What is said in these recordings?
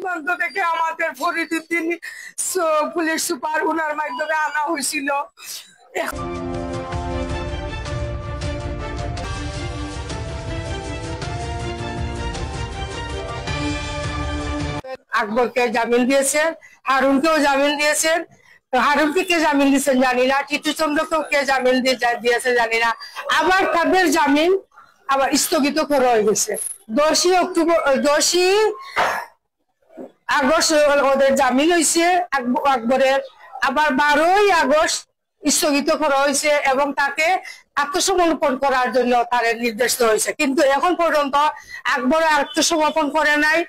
প্রান্ত থেকে আমাদের ফরিদউদ্দিন পুলিশ সুপার উনার মাধ্যমে আনা হয়েছিল। আকবরকে জামিন দিয়েছেন, হারুনকেও জামিন দিয়েছেন। হারুনকে কে জামিন দিয়েছেন জানি না, টিটু চন্দ্রকেও কে জামিন দিয়েছে জানি না। আবার তাদের জামিন আবার স্থগিত করা হয়ে গেছে। 10 আগস্ট ওদের জামিন হয়েছে আকবরের, আবার 12ই আগস্ট স্থগিত করা হয়েছে এবং তাকে আত্মসমর্পণ করার জন্য তার নির্দেশ দেওয়া হয়েছে। কিন্তু এখন পর্যন্ত আকবর আত্মসমর্পণ করে নাই,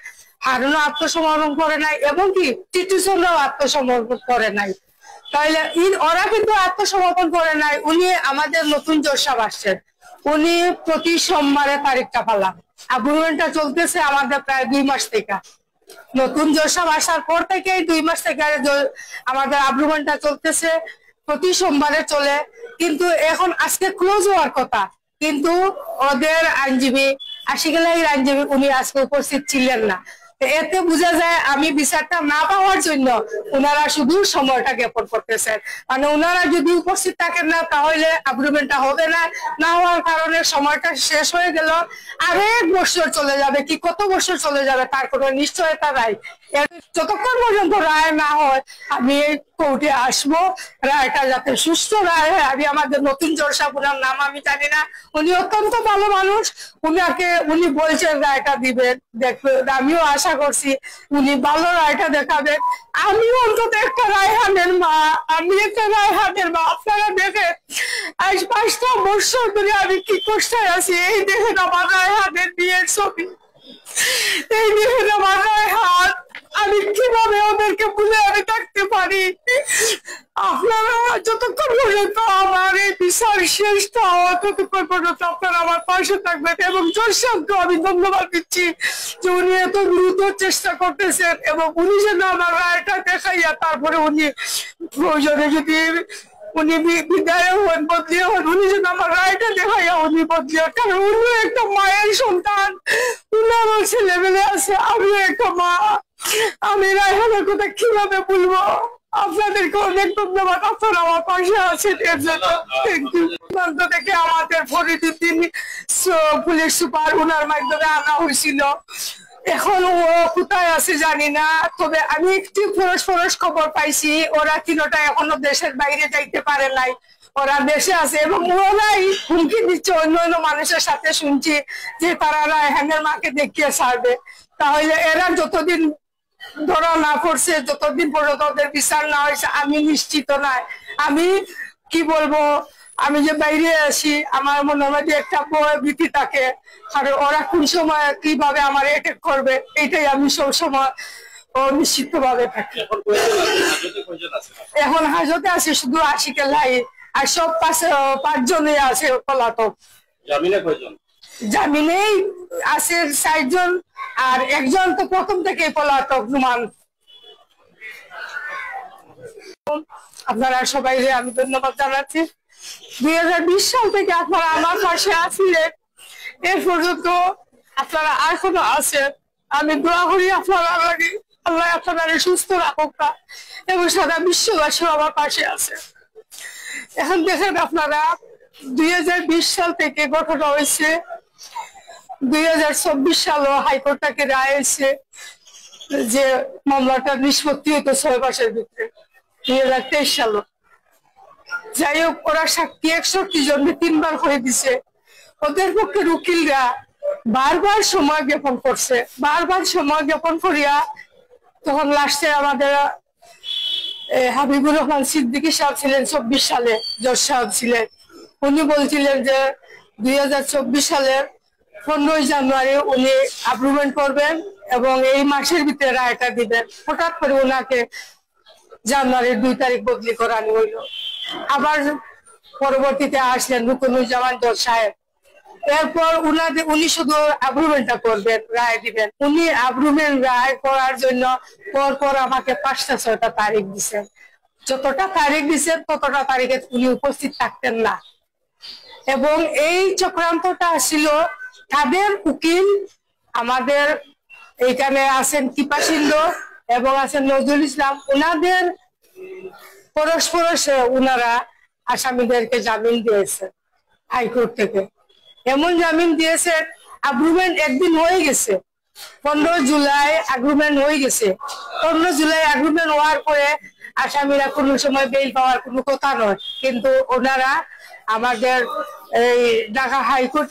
হারুনও আত্মসমর্পণ করে নাই, এবং কি টিটু চন্দ্রও আত্মসমর্পণ করে নাই। তাহলে ওরা কিন্তু আত্মসমর্পণ করে নাই। উনি আমাদের নতুন জজ সাহেব আসছেন, উনি প্রতি সোমবারে তারিখটা পালাম। আগ্রহণটা চলতেছে আমাদের প্রায় 2 মাস থেকে। নতুন জজ সাহেব আসার পর থেকে 2 মাস থেকে আমাদের আগ্রহণটা চলতেছে, প্রতি সোমবারে চলে। কিন্তু এখন আজকে ক্লোজ হওয়ার কথা, কিন্তু ওদের আইনজীবী আশিকুল্লাহর আইনজীবী উনি আজকে উপস্থিত ছিলেন না। এতে বোঝা যায় আমি বিচারটা না পাওয়ার জন্য ওনারা শুধু সময়টা জ্ঞাপন করতেছেন। মানে ওনারা যদি উপস্থিত থাকেন না তাহলে আগ্রহণটা হবে না, না হওয়ার কারণে সময়টা শেষ হয়ে গেল, আরেক বছর চলে যাবে, কি কত বছর চলে যাবে তার কোনো নিশ্চয়তা নাই। যতক্ষণ পর্যন্ত রায় না হয় আমি কোর্টে আসবো, রায়টা যাতে সুস্থ রায় হয়। আমি আমাদের নতুন জজ সাহেব, ওনার নাম আমি জানি না, উনি অত্যন্ত ভালো মানুষ, উনি বলছেন রায়টা দিবেন, দেখবেন। আমিও আশা করছি উনি ভালো রায়টা দেখাবেন। আমি অন্তত একটা রায়হানের মা, আপনারা দেখেন আজ 5টা বছর ধরে আমি কি কষ্টে আছি। এই দেখেন আমার রায়হানের বিয়ের ছবি, এই দেখেন আমার রায়হান, আমি কিভাবে ওদেরকে ভুলে আমি থাকতে পারি। আপনারা যতক্ষণ পর্যন্ত আমার এই বিচার শেষ হওয়া ততক্ষণ পর্যন্ত আপনারা আমার পাশে থাকবেন। এবং জজ সাহেবকে আমি ধন্যবাদ দিচ্ছি যে উনি এত দ্রুত চেষ্টা করতেছেন, এবং উনি যেন আমার রায়টা দেখাইয়া তারপরে উনি প্রয়োজনে যদি উনি বিদায় হন, বদলি হন, উনি যেন আমার রায়টা দেখাইয়া উনি বদলি হন। কারণ উনি একটা মায়ের সন্তান, উনারও ছেলেমেয়ে আছে, আমিও একটা মা। আমি রায়হানের কথা কিভাবে বলবো। আপনাদেরকে অনেক ধন্যবাদ, আপনারা আমার পাশে আছেন এর জন্য। Thank you. প্রান্ত থেকে আমাদের ফরিদউদ্দিন পুলিশ সুপার উনার মাধ্যমে আনা হয়েছিল। এখন ও কোথায় আছে জানি না, তবে আমি একটু ফরস খবর পাইছি ওরা 3টা এখনো দেশের বাইরে যাইতে পারে নাই, ওরা দেশে আছে। এবং ওরাই হুমকি দিচ্ছে অন্য মানুষের সাথে, শুনছি যে তারা রায়হানের মাকে দেখিয়ে ছাড়বে। তাহলে এরা যতদিন ধরা না পড়ছে, যতদিন পর্যন্ত ওদের বিচার না হয়েছে, আমি নিশ্চিত নয়। আমি কি বলবো, আমি যে বাইরে আছি আমার মনের মধ্যে একটা ভীতি থাকে, আর ওরা কোন সময় কিভাবে আমার অ্যাটাক করবে এটাই আমি সবসময় নিশ্চিত ভাবে থাকি। এখন হাজতে আছে শুধু আশিকুল্লাহ, আর সব 5 জনই আছে পলাতক। জামিনেই আছে 60 জন, আর একজন তো প্রথম থেকে পলাতক নুমান। আপনারা সবাই আমি ধন্যবাদ জানাচ্ছি। 2020 সাল থেকে আপনারা আমার পাশে আছিলেন, এর পর্যন্ত আপনারা এখনো আছেন। আমি দোয়া করি আপনারা লাগে আল্লাহ আপনারা সুস্থ রাখুক, এবং সারা বিশ্ববাসী আমার পাশে আছে। এখন দেখেন আপনারা 2020 সাল থেকে ঘটনা হয়েছে, 2024 সালও হাইকোর্ট থেকে রায় এসেছে যে মামলাটা নিষ্পত্তি হতো 6 মাসের ভিতরে। 2023 সালও যাই হোক, ওরা সাক্ষী 61 জন 3বার করে দিছে। ওদের পক্ষের উকিলরা বারবার সময় জ্ঞাপন করছে, বারবার সময় জ্ঞাপন করিয়া তখন লাস্টে আমাদের হাবিবুর রহমান সিদ্দিকী সাহেব ছিলেন, 24 সালে জজ সাহেব ছিলেন। উনি বলছিলেন যে 2024 সালের 15 জানুয়ারি উনি অ্যাপ্রুভমেন্ট করবেন এবং এই মাসের ভিতরে রায়টা দিবেন। হঠাৎ করে ওনাকে জানুয়ারির 2 তারিখ বদলি করানো হইল। আবার পরবর্তীতে আসলেন রুকনুজ্জামান জজ সাহেব। এরপর উনি শুধু অ্যাপ্রুভমেন্টটা করবেন, রায় দিবেন। উনি অ্যাপ্রুভমেন্ট রায় করার জন্য পর আমাকে 5টা-6টা তারিখ দিচ্ছেন। যতটা তারিখ দিচ্ছেন ততটা তারিখে উনি উপস্থিত থাকতেন না। এবং এই চক্রান্তটা ছিল তাদের উকিল আমাদের এইখানে আছেন টিপা সিন্ধু এবং আছেন নজরুল ইসলাম। ওনাদের পরস্পর ওনারা আসামিদেরকে জামিন দিয়েছে হাইকোর্ট থেকে। এমন জামিন দিয়েছে, আগ্রিমেন্ট একদিন হয়ে গেছে, 15 জুলাই আগ্রিমেন্ট হয়ে গেছে। 15 জুলাই আগ্রিমেন্ট হওয়ার পরে আসামিরা কোনো সময় বেল পাওয়ার কোনো কথা নয়, কিন্তু ওনারা আমাদের এই ঢাকা হাইকোর্ট